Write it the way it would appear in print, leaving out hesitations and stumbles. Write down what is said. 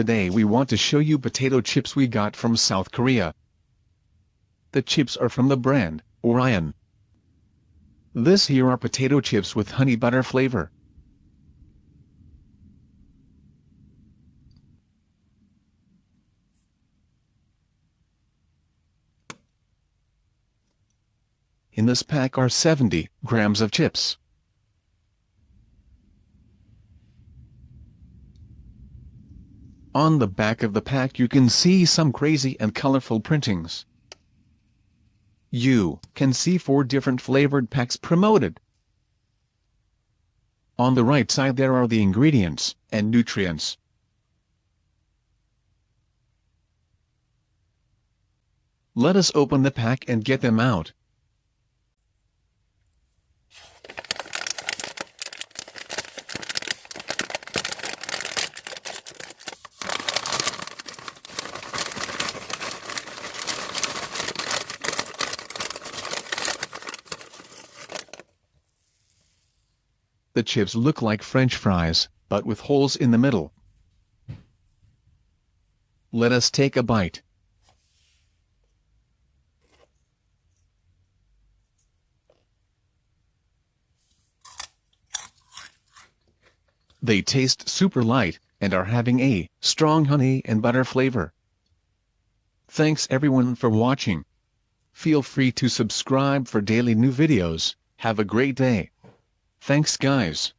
Today we want to show you potato chips we got from South Korea. The chips are from the brand Orion. This here are potato chips with honey butter flavor. In this pack are 70 grams of chips. On the back of the pack you can see some crazy and colorful printings. You can see 4 different flavored packs promoted. On the right side there are the ingredients and nutrients. Let us open the pack and get them out. The chips look like French fries, but with holes in the middle. Let us take a bite. They taste super light, and are having a strong honey and butter flavor. Thanks everyone for watching. Feel free to subscribe for daily new videos. Have a great day. Thanks guys.